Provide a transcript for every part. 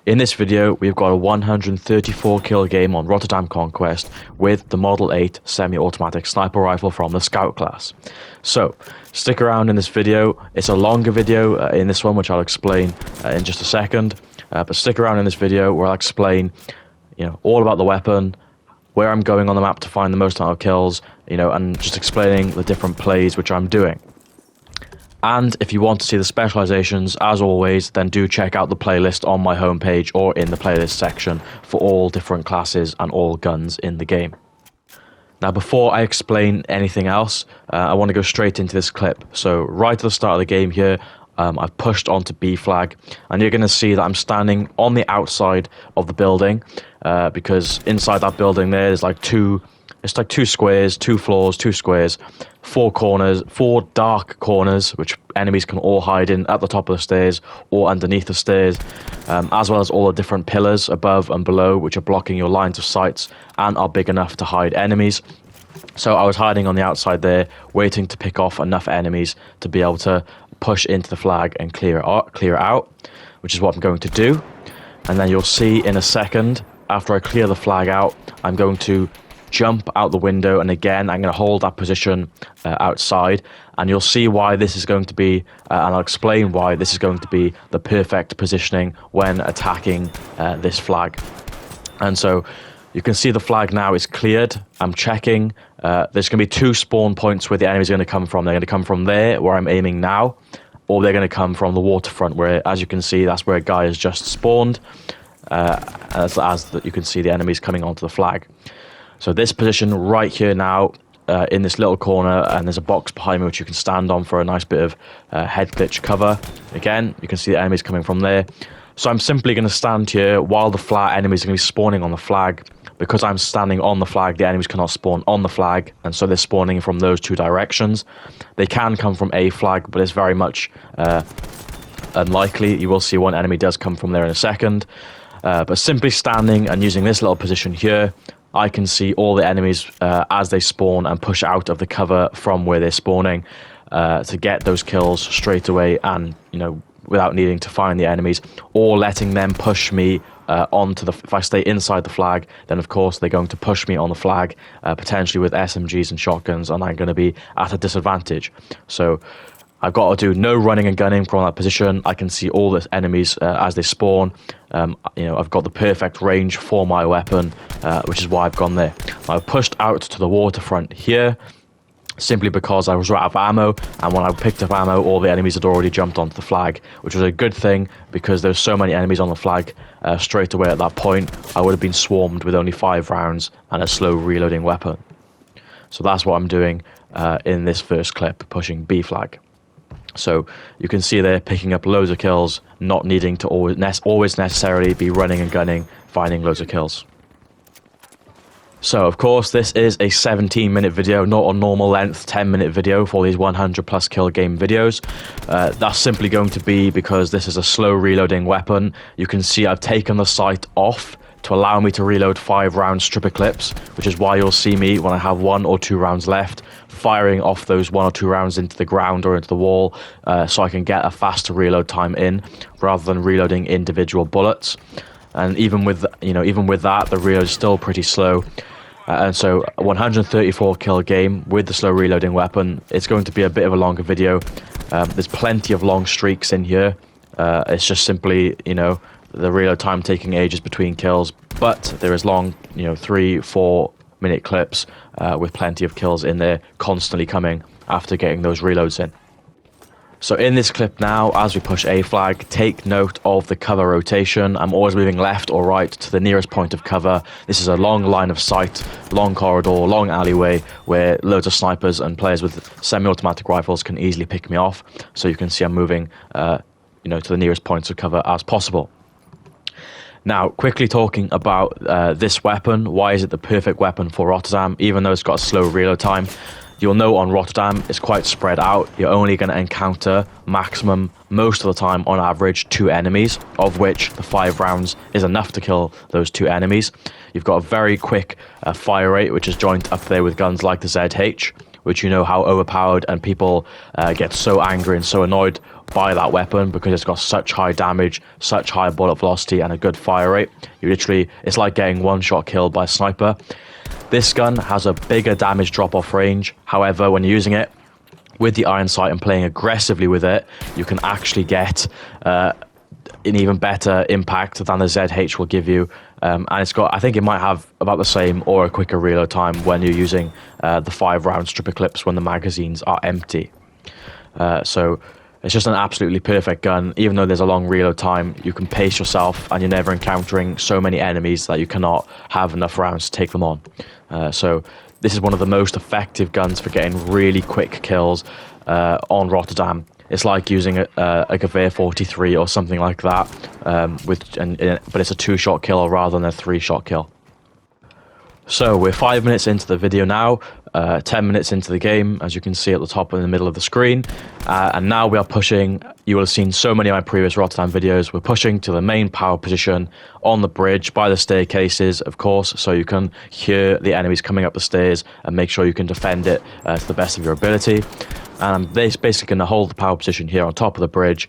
In this video, we've got a 134 kill game on Rotterdam Conquest with the Model 8 semi-automatic sniper rifle from the Scout class. So, stick around in this video. It's a longer video in this one, which I'll explain in just a second. But stick around in this video where I'll explain, all about the weapon, where I'm going on the map to find the most amount of kills, and just explaining the different plays which I'm doing. And if you want to see the specializations, as always, then do check out the playlist on my homepage or in the playlist section for all different classes and all guns in the game. Now, before I explain anything else, I want to go straight into this clip. So right at the start of the game here, I've pushed onto B flag, and you're going to see that I'm standing on the outside of the building, because inside that building there's like two squares, 2 floors, 2 squares, 4 corners, 4 dark corners, which enemies can all hide in at the top of the stairs or underneath the stairs, as well as all the different pillars above and below, which are blocking your lines of sights and are big enough to hide enemies. So I was hiding on the outside there, waiting to pick off enough enemies to be able to push into the flag and clear it out, which is what I'm going to do. And then you'll see in a second, after I clear the flag out, I'm going to jump out the window, and again I'm going to hold that position outside, and you'll see why this is going to be, and I'll explain why this is going to be the perfect positioning when attacking this flag. And so you can see the flag now is cleared. I'm checking. There's going to be 2 spawn points where the enemy's going to come from. They're going to come from there, where I'm aiming now, or they're going to come from the waterfront, where, as you can see, that's where a guy has just spawned. As you can see, the enemy's coming onto the flag. So this position right here now, in this little corner, and there's a box behind me which you can stand on for a nice bit of head glitch cover. Again, you can see the enemies coming from there. So I'm simply going to stand here while the enemies are going to be spawning on the flag. Because I'm standing on the flag, the enemies cannot spawn on the flag, and so they're spawning from those 2 directions. They can come from a flag, but it's very much unlikely. You will see one enemy does come from there in a second. But simply standing and using this little position here, I can see all the enemies as they spawn and push out of the cover from where they're spawning to get those kills straight away, and without needing to find the enemies or letting them push me onto the. If I stay inside the flag, then of course they're going to push me on the flag, potentially with SMGs and shotguns, and I'm going to be at a disadvantage. So I've got to do no running and gunning from that position. I can see all the enemies as they spawn. I've got the perfect range for my weapon, which is why I've gone there. I've pushed out to the waterfront here, simply because I was out of ammo, and when I picked up ammo, all the enemies had already jumped onto the flag, which was a good thing, because there's so many enemies on the flag straight away at that point. I would have been swarmed with only 5 rounds and a slow reloading weapon. So that's what I'm doing in this first clip, pushing B flag. So you can see they're picking up loads of kills, not needing to always necessarily be running and gunning, finding loads of kills. So of course this is a 17-minute video, not a normal length 10-minute video for these 100+ kill game videos. That's simply going to be because this is a slow reloading weapon. You can see I've taken the sight off to allow me to reload 5 round stripper clips, which is why you'll see me when I have 1 or 2 rounds left, firing off those 1 or 2 rounds into the ground or into the wall, so I can get a faster reload time in, rather than reloading individual bullets. And even with that, the reload is still pretty slow. And so a 134 kill game with the slow reloading weapon, it's going to be a bit of a longer video. There's plenty of long streaks in here. It's just simply, the reload time taking ages between kills, but there is long, 3-4 minute clips with plenty of kills in there constantly coming after getting those reloads in. So in this clip now, as we push A flag, take note of the cover rotation. I'm always moving left or right to the nearest point of cover. This is a long line of sight, long corridor, long alleyway, where loads of snipers and players with semi-automatic rifles can easily pick me off. So you can see I'm moving, to the nearest points of cover as possible. Now, quickly talking about this weapon, why is it the perfect weapon for Rotterdam, even though it's got a slow reload time? You'll know on Rotterdam, it's quite spread out. You're only going to encounter maximum, most of the time on average, 2 enemies, of which the 5 rounds is enough to kill those 2 enemies. You've got a very quick fire rate, which is joint up there with guns like the ZH, which you know how overpowered, and people get so angry and so annoyed by that weapon because it's got such high damage, such high bullet velocity, and a good fire rate. It's like getting one-shot killed by a sniper. This gun has a bigger damage drop-off range. However, when you're using it with the iron sight and playing aggressively with it, you can actually get an even better impact than the ZH will give you. And I think it might have about the same or a quicker reload time when you're using the 5-round stripper clips when the magazines are empty. So it's just an absolutely perfect gun. Even though there's a long reload time, you can pace yourself and you're never encountering so many enemies that you cannot have enough rounds to take them on. So this is one of the most effective guns for getting really quick kills on Rotterdam. It's like using a Gewehr 43 or something like that, but it's a 2-shot kill rather than a 3-shot kill. So we're 5 minutes into the video now, 10 minutes into the game, as you can see at the top in the middle of the screen, and now we are pushing. You will have seen so many of my previous Rotterdam videos. We're pushing to the main power position on the bridge by the staircases, of course, so you can hear the enemies coming up the stairs and make sure you can defend it to the best of your ability. And I'm basically going to hold the power position here on top of the bridge,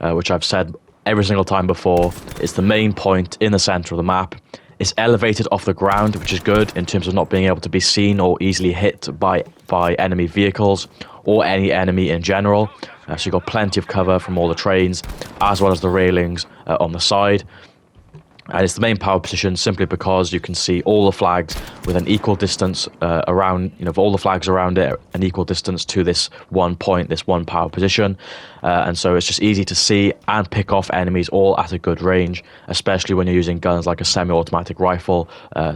which I've said every single time before. It's the main point in the center of the map. It's elevated off the ground, which is good in terms of not being able to be seen or easily hit by enemy vehicles or any enemy in general. So you've got plenty of cover from all the trains, as well as the railings on the side. And it's the main power position simply because you can see all the flags with an equal distance around, all the flags around it, an equal distance to this one point, this one power position. And so it's just easy to see and pick off enemies all at a good range, especially when you're using guns like a semi-automatic rifle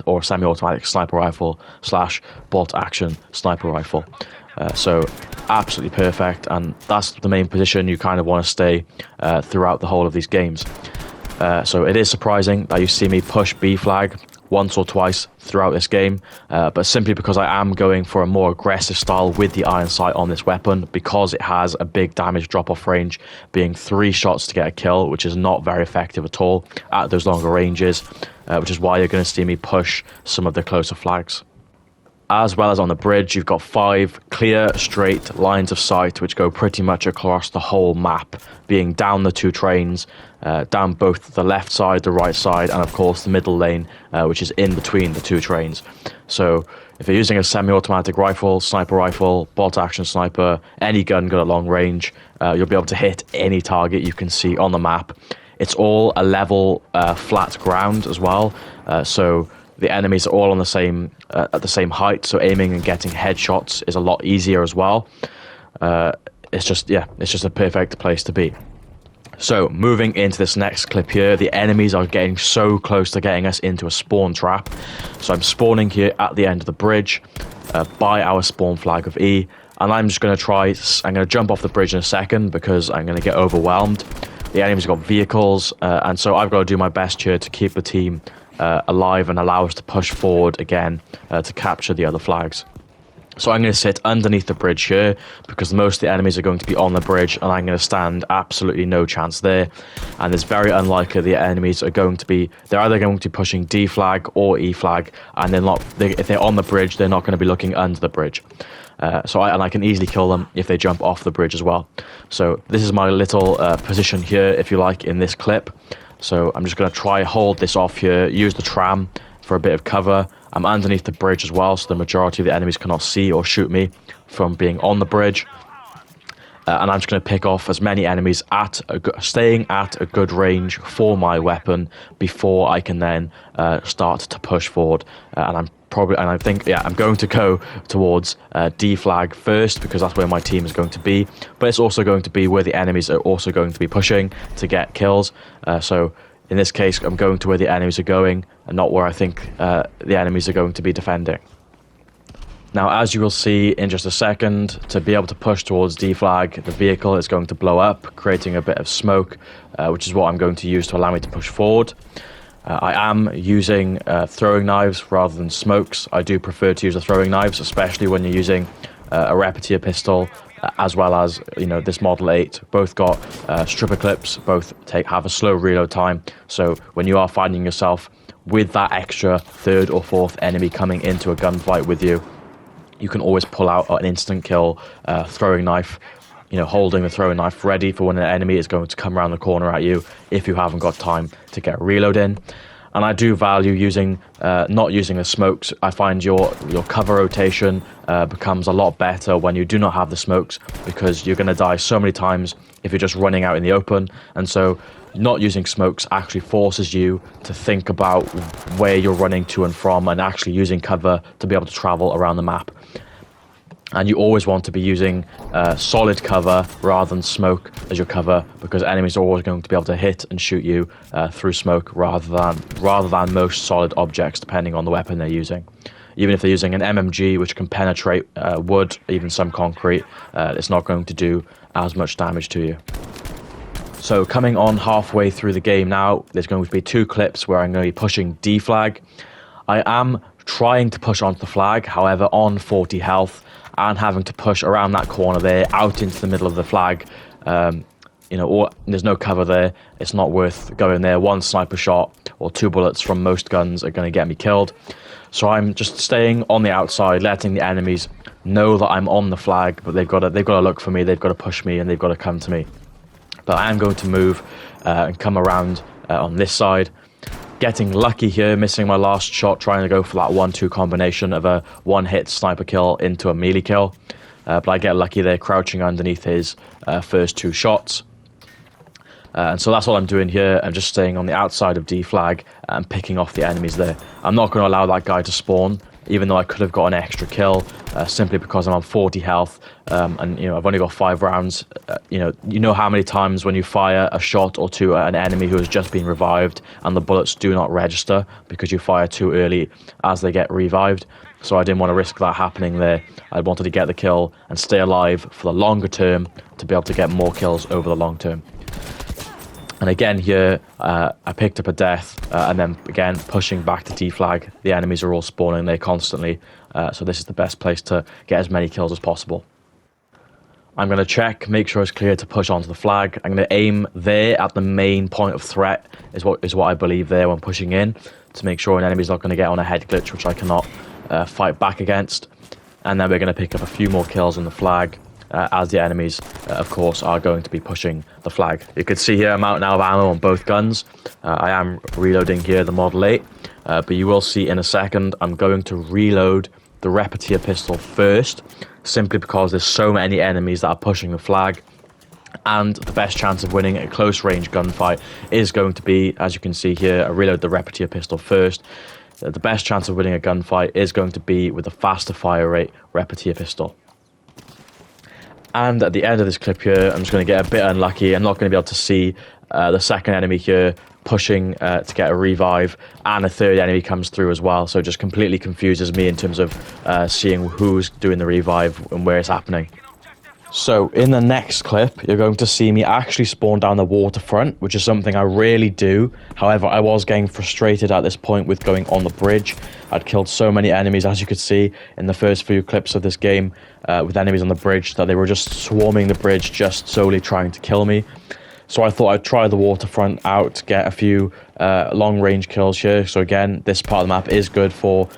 or a semi-automatic sniper rifle / bolt action sniper rifle. So absolutely perfect, and that's the main position you kind of want to stay throughout the whole of these games. So it is surprising that you see me push B flag once or twice throughout this game, but simply because I am going for a more aggressive style with the iron sight on this weapon, because it has a big damage drop-off range, being 3 shots to get a kill, which is not very effective at all at those longer ranges, which is why you're going to see me push some of the closer flags. As well as on the bridge, you've got 5 clear, straight lines of sight which go pretty much across the whole map, being down the 2 trains, down both the left side, the right side, and of course the middle lane, which is in between the 2 trains. So if you're using a semi-automatic rifle, sniper rifle, bolt-action sniper, any gun got a long range, you'll be able to hit any target you can see on the map. It's all a level, flat ground as well, so the enemies are all on the same at the same height, so aiming and getting headshots is a lot easier as well. It's just a perfect place to be. So moving into this next clip here, the enemies are getting so close to getting us into a spawn trap. So I'm spawning here at the end of the bridge by our spawn flag of E, and I'm going to jump off the bridge in a second because I'm going to get overwhelmed. The enemies have got vehicles, and so I've got to do my best here to keep the team alive and allow us to push forward again to capture the other flags. So I'm going to sit underneath the bridge here because most of the enemies are going to be on the bridge, and I'm going to stand absolutely no chance there. And it's very unlikely the enemies are they're either going to be pushing D flag or E flag, and if they're on the bridge, they're not going to be looking under the bridge. So I can easily kill them if they jump off the bridge as well. So this is my little position here, if you like, in this clip. So I'm just going to try hold this off here, use the tram for a bit of cover. I'm underneath the bridge as well, so the majority of the enemies cannot see or shoot me from being on the bridge. And I'm just going to pick off as many enemies staying at a good range for my weapon before I can then start to push forward. I'm going to go towards D flag first because that's where my team is going to be, but it's also going to be where the enemies are also going to be pushing to get kills. So in this case, I'm going to where the enemies are going and not where I think the enemies are going to be defending. Now, as you will see in just a second, to be able to push towards D flag, the vehicle is going to blow up, creating a bit of smoke, which is what I'm going to use to allow me to push forward. I am using throwing knives rather than smokes. I do prefer to use the throwing knives, especially when you're using a repetier pistol, as well as this Model 8. Both got stripper clips, both have a slow reload time. So when you are finding yourself with that extra 3rd or 4th enemy coming into a gunfight with you, you can always pull out an instant kill throwing knife, holding the throwing knife ready for when an enemy is going to come around the corner at you if you haven't got time to get a reload in. And I do value not using the smokes. I find your cover rotation becomes a lot better when you do not have the smokes, because you're going to die so many times if you're just running out in the open. And so not using smokes actually forces you to think about where you're running to and from, and actually using cover to be able to travel around the map. And you always want to be using solid cover rather than smoke as your cover, because enemies are always going to be able to hit and shoot you through smoke rather than most solid objects, depending on the weapon they're using. Even if they're using an MMG, which can penetrate wood, even some concrete, it's not going to do as much damage to you. So coming on halfway through the game now, there's going to be 2 clips where I'm going to be pushing D flag. I am trying to push onto the flag, however, on 40 health, and having to push around that corner there, out into the middle of the flag. Or there's no cover there. It's not worth going there. 1 sniper shot or 2 bullets from most guns are going to get me killed. So I'm just staying on the outside, letting the enemies know that I'm on the flag, but they've got to look for me, they've got to push me, and they've got to come to me. But I am going to move and come around on this side. Getting lucky here, missing my last shot, trying to go for that 1-2 combination of a 1-hit sniper kill into a melee kill. But I get lucky there, crouching underneath his first 2 shots. And so that's all I'm doing here. I'm just staying on the outside of D flag and picking off the enemies there. I'm not going to allow that guy to spawn, even though I could have got an extra kill, simply because I'm on 40 health, and I've only got 5 rounds. You know how many times when you fire a shot or 2 at an enemy who has just been revived and the bullets do not register because you fire too early as they get revived. So I didn't want to risk that happening there. I wanted to get the kill and stay alive for the longer term to be able to get more kills over the long term. And again here, I picked up a death, and then again pushing back to D flag. The enemies are all spawning there constantly, so this is the best place to get as many kills as possible. I'm going to check, make sure it's clear to push onto the flag. I'm going to aim there at the main point of threat, is what I believe there when pushing in, to make sure an enemy's not going to get on a head glitch, which I cannot fight back against. And then we're going to pick up a few more kills on the flag, as the enemies, of course, are going to be pushing the flag. You can see here I'm out now of ammo on both guns. I am reloading here the Model 8, but you will see in a second I'm going to reload the Repetier pistol first, simply because there's so many enemies that are pushing the flag, and the best chance of winning a close range gunfight is going to be, as you can see here, I reload the Repetier pistol first. The best chance of winning a gunfight is going to be with a faster fire rate Repetier pistol. And at the end of this clip here, I'm just going to get a bit unlucky. I'm not going to be able to see the second enemy here pushing to get a revive, and a third enemy comes through as well. So it just completely confuses me in terms of seeing who's doing the revive and where it's happening. So in the next clip, you're going to see me actually spawn down the waterfront, which is something I rarely do. However, I was getting frustrated at this point with going on the bridge. I'd killed so many enemies, as you could see in the first few clips of this game, with enemies on the bridge, that they were just swarming the bridge, just solely trying to kill me. So I thought I'd try the waterfront out, get a few long-range kills here. So again, this part of the map is good for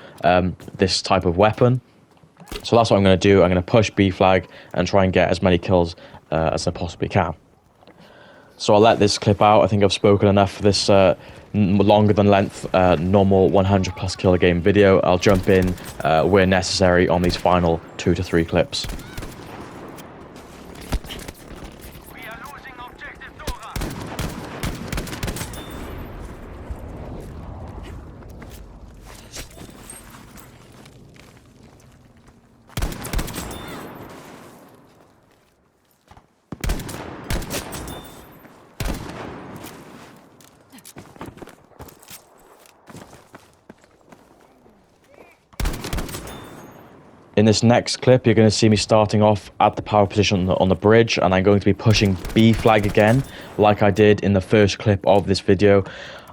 this type of weapon. So that's what I'm going to do. I'm going to push B flag and try and get as many kills as I possibly can. So I'll let this clip out. I think I've spoken enough for this longer than length normal 100 plus kill a game video. I'll jump in where necessary on these final 2 to 3 clips. In this next clip, you're going to see me starting off at the power position on the bridge, and I'm going to be pushing B flag again, like I did in the first clip of this video,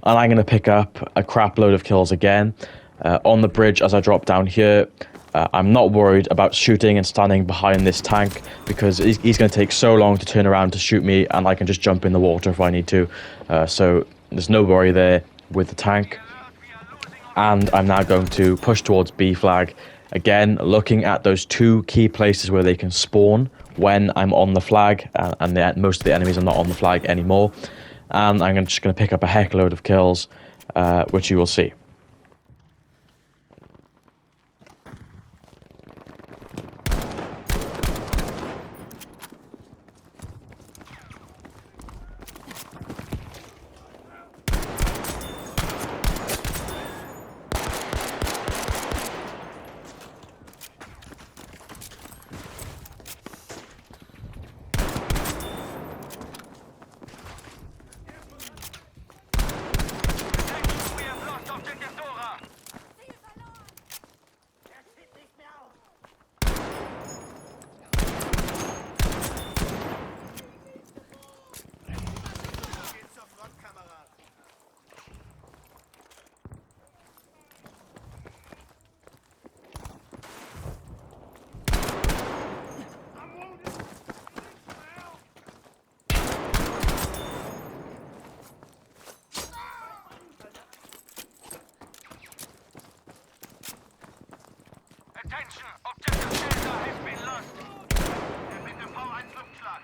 and I'm going to pick up a crap load of kills again. On the bridge, as I drop down here, I'm not worried about shooting and standing behind this tank, because he's going to take so long to turn around to shoot me, and I can just jump in the water if I need to. So there's no worry there with the tank. And I'm now going to push towards B flag, Again, looking at those 2 key places where they can spawn when I'm on the flag, and most of the enemies are not on the flag anymore. And I'm just going to pick up a heck load of kills, which you will see. Attention, objective Delta has been lost. Bitte V1 Luftschlag.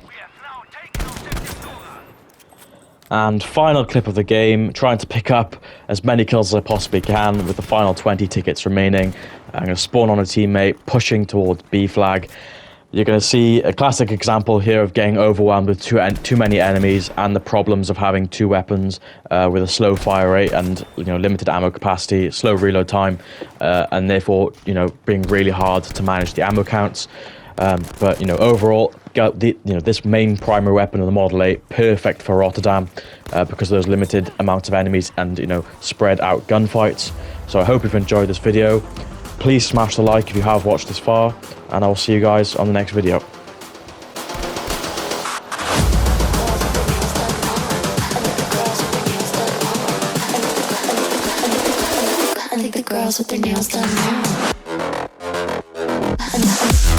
We have now taken objective Dora. And final clip of the game, trying to pick up as many kills as I possibly can with the final 20 tickets remaining. I'm going to spawn on a teammate, pushing towards B flag. You're going to see a classic example here of getting overwhelmed with too many enemies and the problems of having 2 weapons with a slow fire rate and limited ammo capacity, slow reload time, and therefore being really hard to manage the ammo counts. But overall, this main primary weapon of the Model 8, perfect for Rotterdam because of those limited amounts of enemies and spread out gunfights. So I hope you've enjoyed this video. Please smash the like if you have watched this far, and I'll see you guys on the next video. I think the girls with their nails done now.